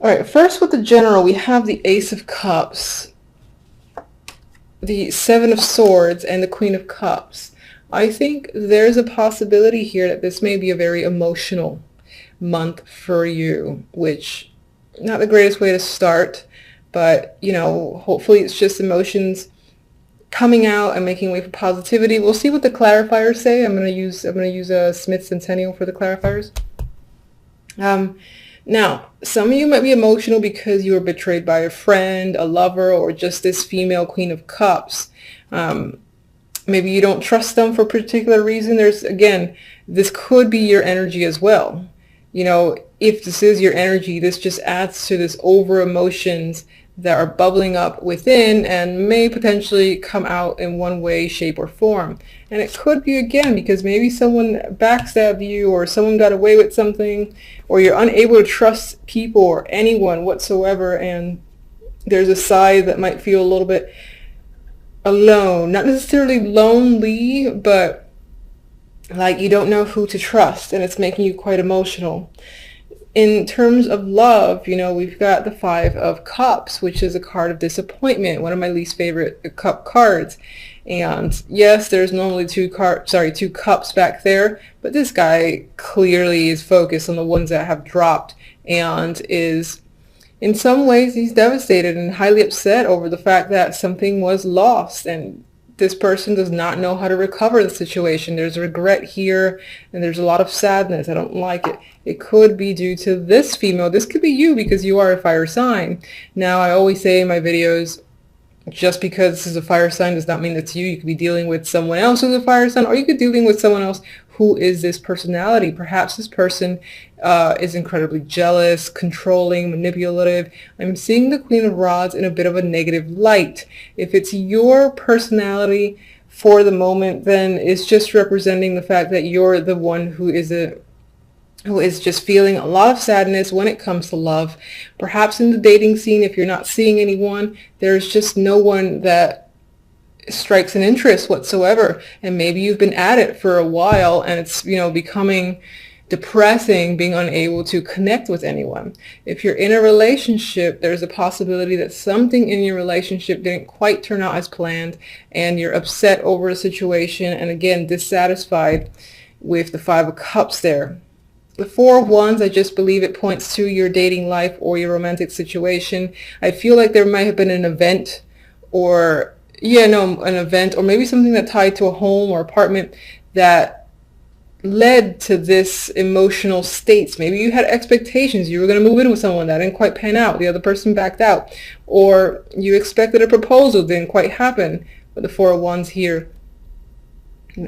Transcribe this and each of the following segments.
All right, first with the general, we have the Ace of Cups, the Seven of Swords, and the Queen of Cups. I think there's a possibility here that this may be a very emotional month for you, which not the greatest way to start, but you know, hopefully it's just emotions coming out and making way for positivity. We'll see what the clarifiers say. I'm gonna use a Smith Centennial for the clarifiers. Now, some of you might be emotional because you were betrayed by a friend, a lover, or just this female Queen of Cups. Maybe you don't trust them for a particular reason. Again, this could be your energy as well. You know, if this is your energy, this just adds to this over emotions that are bubbling up within and may potentially come out in one way, shape, or form. And it could be, again, because maybe someone backstabbed you, or someone got away with something, or you're unable to trust people or anyone whatsoever, and there's a side that might feel a little bit alone. Not necessarily lonely, but like you don't know who to trust, and it's making you quite emotional. In terms of love, you know, we've got the Five of Cups, which is a card of disappointment, one of my least favorite cup cards. And yes, there's normally two cups back there, but this guy clearly is focused on the ones that have dropped, and is, in some ways, he's devastated and highly upset over the fact that something was lost, and this person does not know how to recover the situation. There's regret here, and there's a lot of sadness. I don't like it. It could be due to this female. This could be you because you are a fire sign. Now, I always say in my videos, just because this is a fire sign does not mean it's you. You could be dealing with someone else who's a fire sign, or you could be dealing with someone else who is this personality. Perhaps this person is incredibly jealous, controlling, manipulative. I'm seeing the Queen of Rods in a bit of a negative light. If it's your personality for the moment, then it's just representing the fact that you're the one who is just feeling a lot of sadness when it comes to love. Perhaps in the dating scene, if you're not seeing anyone, there's just no one that strikes an interest whatsoever, and maybe you've been at it for a while, and it's, you know, becoming depressing being unable to connect with anyone. If you're in a relationship, there's a possibility that something in your relationship didn't quite turn out as planned, and you're upset over a situation, and again, dissatisfied with the Five of Cups there. The Four of Wands, I just believe it points to your dating life or your romantic situation. I feel like there might have been an event, or an event, or maybe something that tied to a home or apartment that led to this emotional states. Maybe you had expectations. You were going to move in with someone that didn't quite pan out. The other person backed out. Or you expected a proposal, didn't quite happen. With the Four of Wands here.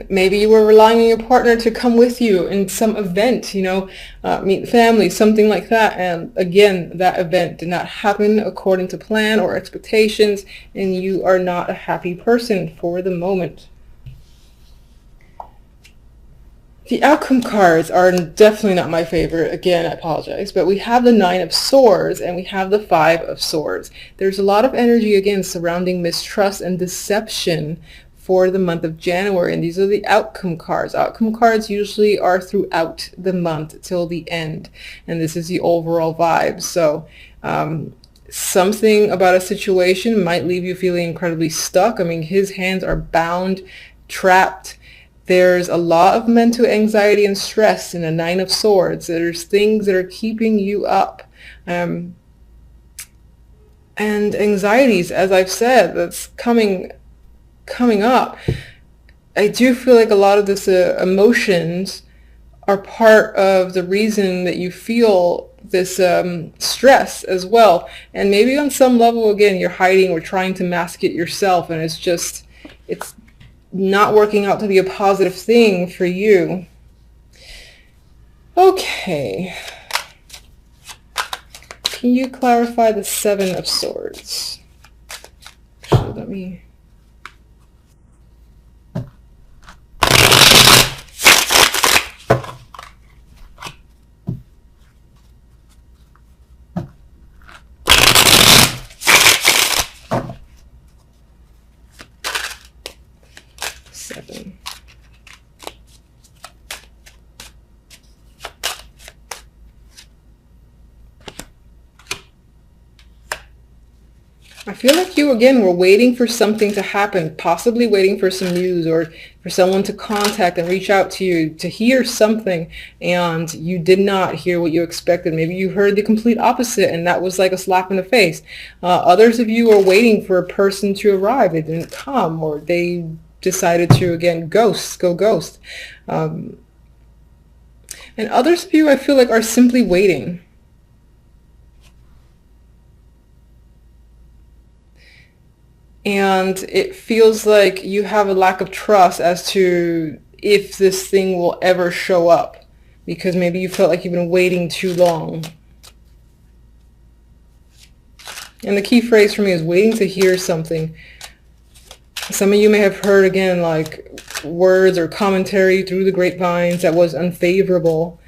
Maybe you were relying on your partner to come with you in some event, meet family, something like that. And again, that event did not happen according to plan or expectations, and you are not a happy person for the moment. The outcome cards are definitely not my favorite. Again, I apologize. But we have the Nine of Swords and we have the Five of Swords. There's a lot of energy, again, surrounding mistrust and deception for the month of January, and these are the outcome cards. Outcome cards usually are throughout the month till the end, and this is the overall vibe. So something about a situation might leave you feeling incredibly stuck. I mean, his hands are bound, trapped. There's a lot of mental anxiety and stress in the Nine of Swords. There's things that are keeping you up. And anxieties, as I've said, that's coming up. I do feel like a lot of this emotions are part of the reason that you feel this stress as well. And maybe on some level, again, you're hiding or trying to mask it yourself, and it's not working out to be a positive thing for you. Okay. Can you clarify the Seven of Swords? Actually, let me... Seven. I feel like you, again, were waiting for something to happen, possibly waiting for some news or for someone to contact and reach out to you to hear something, and you did not hear what you expected. Maybe you heard the complete opposite, and that was like a slap in the face. Others of you are waiting for a person to arrive. They didn't come, or they decided to, again, go ghost. And others of you, I feel like, are simply waiting. And it feels like you have a lack of trust as to if this thing will ever show up, because maybe you felt like you've been waiting too long. And the key phrase for me is waiting to hear something. Some of you may have heard, again, like words or commentary through the grapevines that was unfavorable,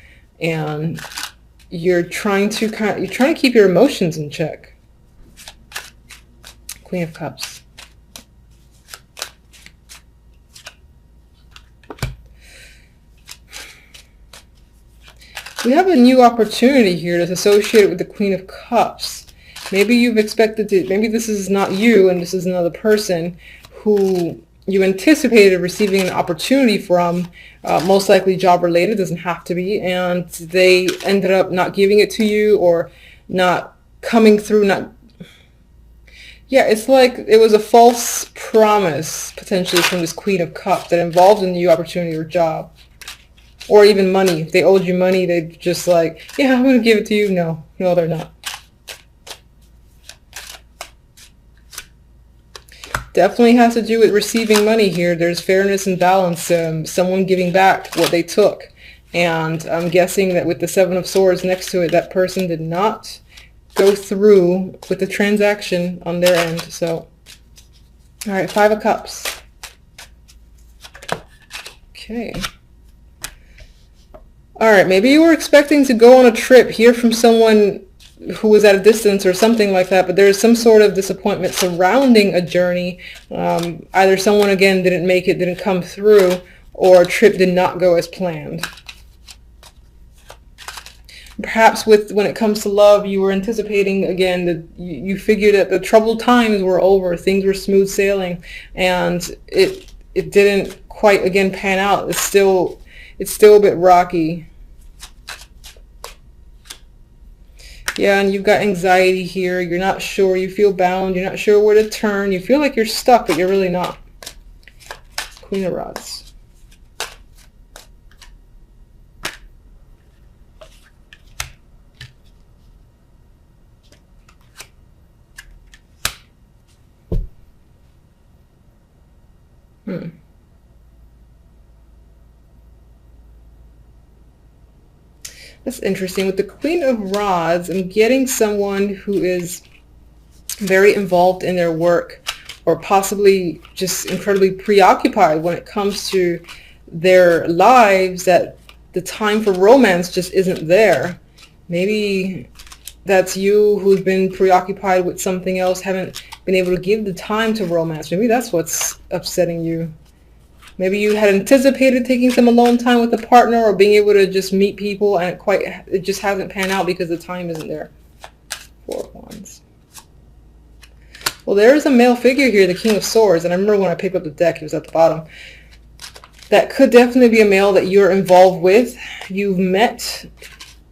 and you're trying to keep your emotions in check. Queen of Cups. We have a new opportunity here that's associated with the Queen of Cups. Maybe you've expected to, maybe this is not you and this is another person who you anticipated receiving an opportunity from, most likely job related, doesn't have to be, and they ended up not giving it to you or not coming through, yeah, it's like it was a false promise potentially from this Queen of Cups that involved a new opportunity or job. Or even money. If they owed you money, they'd just like, yeah, I'm going to give it to you. No, they're not. Definitely has to do with receiving money here. There's fairness and balance. Someone giving back what they took. And I'm guessing that with the Seven of Swords next to it, that person did not go through with the transaction on their end. So, all right, Five of Cups. Okay. All right, maybe you were expecting to go on a trip, hear from someone who was at a distance or something like that, but there's some sort of disappointment surrounding a journey. Either someone, again, didn't make it, didn't come through, or a trip did not go as planned. Perhaps when it comes to love, you were anticipating, again, that you figured that the troubled times were over, things were smooth sailing, and it didn't quite, again, pan out. It's still a bit rocky. Yeah, and you've got anxiety here. You're not sure. You feel bound. You're not sure where to turn. You feel like you're stuck, but you're really not. Queen of Rods. That's interesting. With the Queen of Rods, I'm getting someone who is very involved in their work, or possibly just incredibly preoccupied when it comes to their lives, that the time for romance just isn't there. Maybe that's you who's been preoccupied with something else, haven't been able to give the time to romance. Maybe that's what's upsetting you. Maybe you had anticipated taking some alone time with a partner or being able to just meet people, and it just hasn't panned out because the time isn't there. Four of Wands. Well, there is a male figure here, the King of Swords, and I remember when I picked up the deck, he was at the bottom. That could definitely be a male that you're involved with, you've met,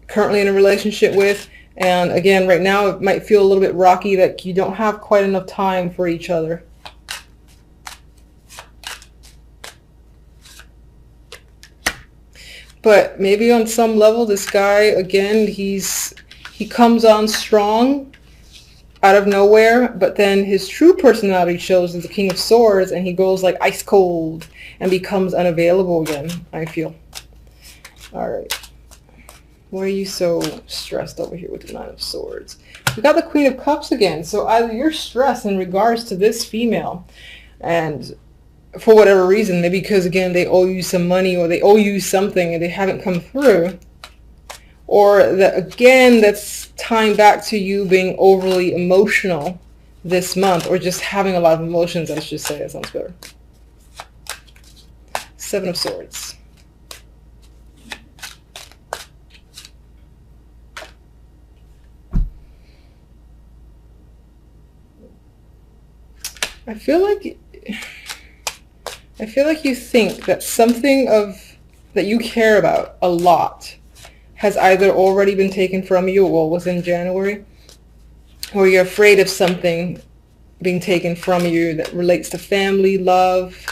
currently in a relationship with, and again, right now it might feel a little bit rocky, that you don't have quite enough time for each other. But maybe on some level, this guy, again, he comes on strong out of nowhere, but then his true personality shows as the King of Swords, and he goes like ice cold and becomes unavailable again, I feel. All right. Why are you so stressed over here with the Nine of Swords? We got the Queen of Cups again. So either you're stressed in regards to this female, and for whatever reason, maybe because, again, they owe you some money or they owe you something and they haven't come through, or that, again, that's tying back to you being overly emotional this month, or just having a lot of emotions, I should say. That sounds better. Seven of Swords. I feel like you think that something that you care about a lot has either already been taken from you, or was in January, or you're afraid of something being taken from you that relates to family, love,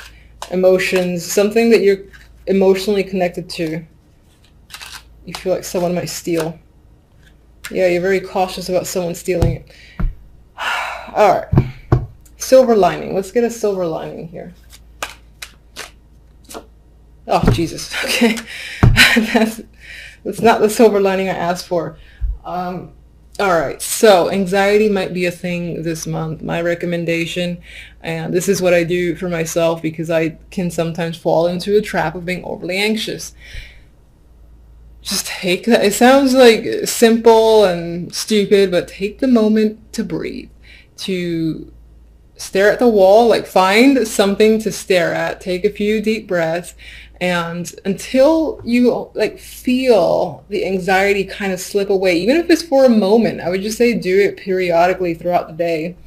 emotions, something that you're emotionally connected to. You feel like someone might steal. Yeah, you're very cautious about someone stealing it. All right. Silver lining. Let's get a silver lining here. Oh, Jesus. Okay. That's not the silver lining I asked for. All right. So anxiety might be a thing this month. My recommendation, and this is what I do for myself because I can sometimes fall into a trap of being overly anxious. Just take that. It sounds like simple and stupid, but take the moment to breathe, to stare at the wall, like find something to stare at, take a few deep breaths, and until you like feel the anxiety kind of slip away, even if it's for a moment, I would just say do it periodically throughout the day.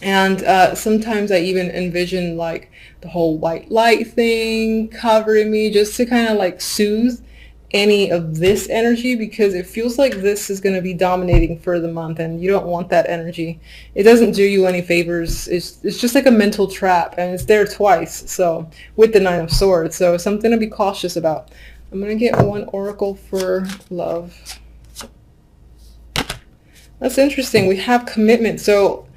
And sometimes I even envision like the whole white light thing covering me just to kind of like soothe any of this energy, because it feels like this is going to be dominating for the month and you don't want that energy. It doesn't do you any favors. It's just like a mental trap, and it's there twice, so with the Nine of Swords, so something to be cautious about. I'm going to get one oracle for love. That's interesting. We have commitment. So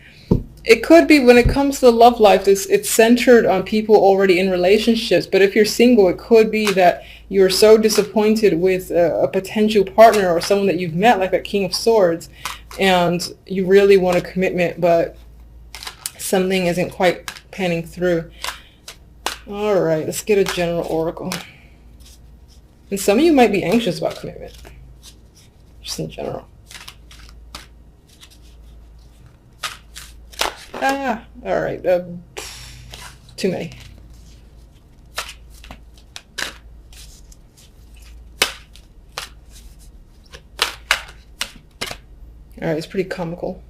it could be, when it comes to the love life, it's centered on people already in relationships. But if you're single, it could be that you're so disappointed with a potential partner or someone that you've met, like that King of Swords, and you really want a commitment, but something isn't quite panning through. All right, let's get a general oracle. And some of you might be anxious about commitment, just in general. All right, too many. All right, it's pretty comical.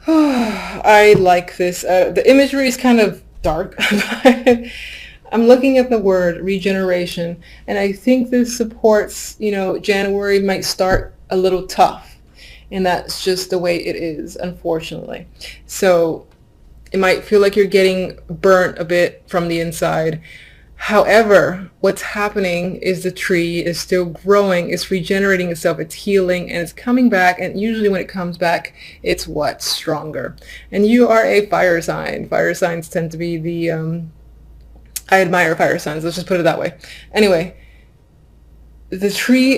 I like this. The imagery is kind of dark. I'm looking at the word regeneration, and I think this supports, January might start a little tough. And that's just the way it is, unfortunately. So it might feel like you're getting burnt a bit from the inside. However, what's happening is the tree is still growing, it's regenerating itself, it's healing, and it's coming back. And usually when it comes back, it's what? Stronger. And you are a fire sign. Fire signs tend to be the, I admire fire signs, let's just put it that way. Anyway, the tree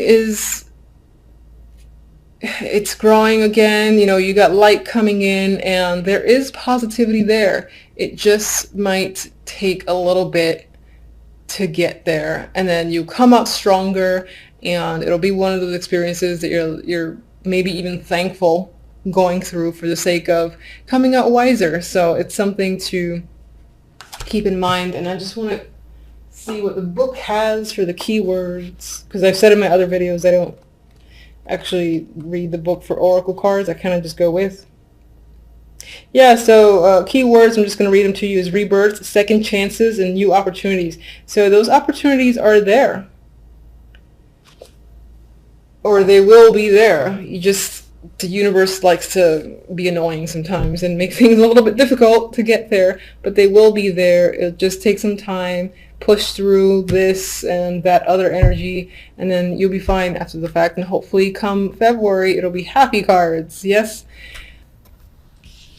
it's growing again, you got light coming in, and there is positivity there. It just might take a little bit to get there, and then you come out stronger, and it'll be one of those experiences that you're maybe even thankful going through for the sake of coming out wiser. So it's something to keep in mind. And I just want to see what the book has for the keywords, because I've said in my other videos I don't actually read the book for oracle cards. I kind of just go with. Yeah, so keywords, I'm just going to read them to you, is rebirths, second chances, and new opportunities. So those opportunities are there, or they will be there. The universe likes to be annoying sometimes and make things a little bit difficult to get there, but they will be there. It'll just take some time, push through this and that other energy, and then you'll be fine after the fact. And hopefully come February, it'll be happy cards. Yes.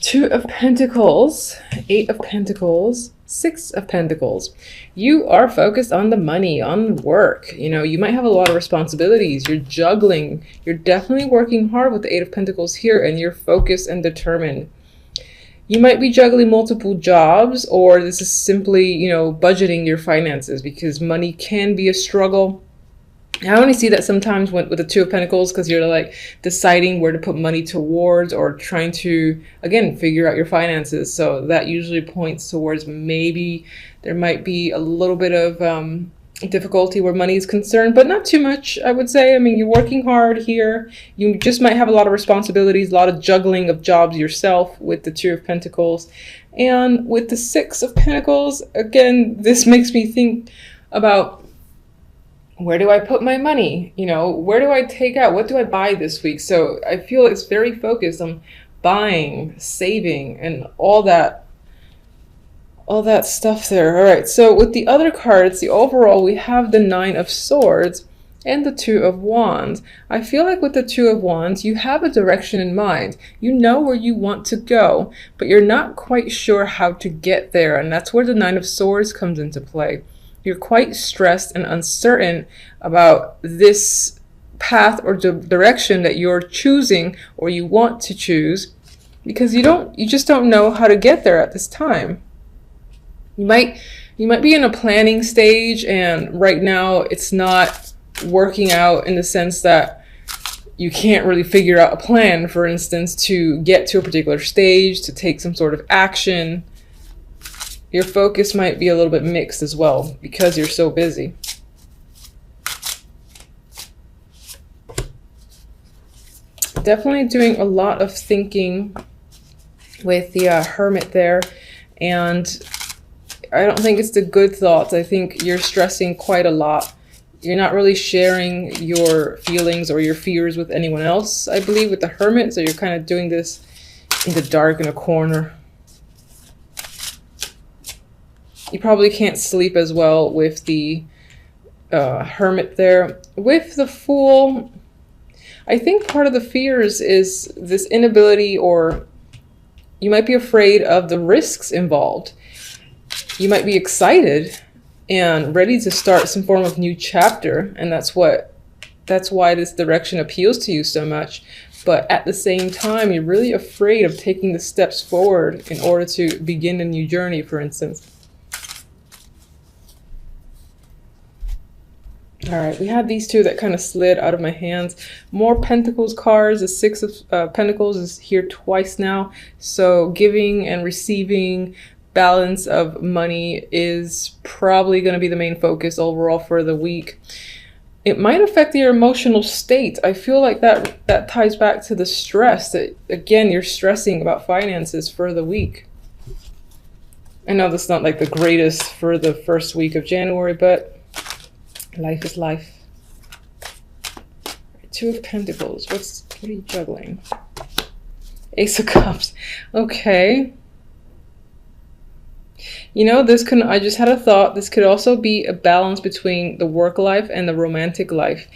Two of Pentacles, Eight of Pentacles, Six of Pentacles. You are focused on the money, on work. You might have a lot of responsibilities. You're juggling. You're definitely working hard with the Eight of Pentacles here, and you're focused and determined. You might be juggling multiple jobs, or this is simply, budgeting your finances, because money can be a struggle. I only see that sometimes with the Two of Pentacles, because you're like deciding where to put money towards, or trying to, again, figure out your finances. So that usually points towards maybe there might be a little bit of difficulty where money is concerned, but not too much, I would say. I mean, you're working hard here. You just might have a lot of responsibilities, a lot of juggling of jobs yourself with the Two of Pentacles. And with the Six of Pentacles, again, this makes me think about, where do I put my money? You know, where do I take out? What do I buy this week? So I feel it's very focused on buying, saving, and all that stuff there. All right, so with the other cards, the overall, we have the Nine of Swords and the Two of Wands. I feel like with the Two of Wands, you have a direction in mind. You know where you want to go, but you're not quite sure how to get there. And that's where the Nine of Swords comes into play. You're quite stressed and uncertain about this path or direction that you're choosing or you want to choose, because you just don't know how to get there at this time. You might be in a planning stage, and right now it's not working out in the sense that you can't really figure out a plan, for instance, to get to a particular stage, to take some sort of action. Your focus might be a little bit mixed as well because you're so busy. Definitely doing a lot of thinking with the Hermit there, and I don't think it's the good thoughts. I think you're stressing quite a lot. You're not really sharing your feelings or your fears with anyone else, I believe, with the Hermit. So you're kind of doing this in the dark in a corner. You probably can't sleep as well with the Hermit there. With the Fool, I think part of the fears is this inability, or you might be afraid of the risks involved. You might be excited and ready to start some form of new chapter, and that's why this direction appeals to you so much. But at the same time, you're really afraid of taking the steps forward in order to begin a new journey, for instance. All right, we had these two that kind of slid out of my hands. More Pentacles cards. The Six of Pentacles is here twice now. So giving and receiving, balance of money is probably going to be the main focus overall for the week. It might affect your emotional state. I feel like that ties back to the stress that, again, you're stressing about finances for the week. I know that's not like the greatest for the first week of January, but life is life. Two of Pentacles. What are you juggling? Ace of Cups. Okay. You know, I just had a thought. This could also be a balance between the work life and the romantic life.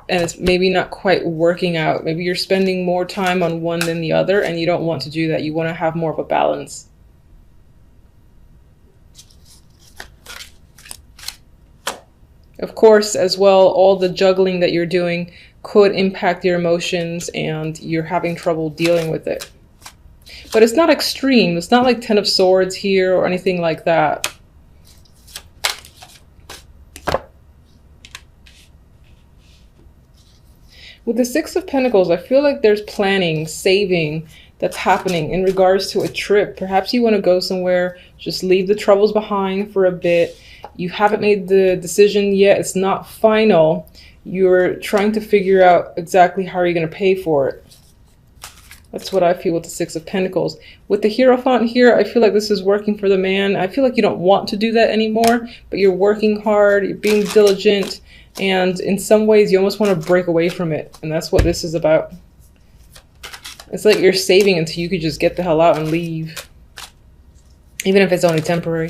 And it's maybe not quite working out. Maybe you're spending more time on one than the other, and you don't want to do that. You want to have more of a balance. Of course, as well, all the juggling that you're doing could impact your emotions and you're having trouble dealing with it. But it's not extreme. It's not like Ten of Swords here or anything like that. With the Six of Pentacles, I feel like there's planning, saving that's happening in regards to a trip. Perhaps you want to go somewhere, just leave the troubles behind for a bit. You haven't made the decision yet. It's not final. You're trying to figure out exactly how you're going to pay for it. That's what I feel with the Six of Pentacles. With the Hierophant here, I feel like this is working for the man. I feel like you don't want to do that anymore, but you're working hard, you're being diligent, and in some ways you almost want to break away from it. And that's what this is about. It's like you're saving until you could just get the hell out and leave, even if it's only temporary.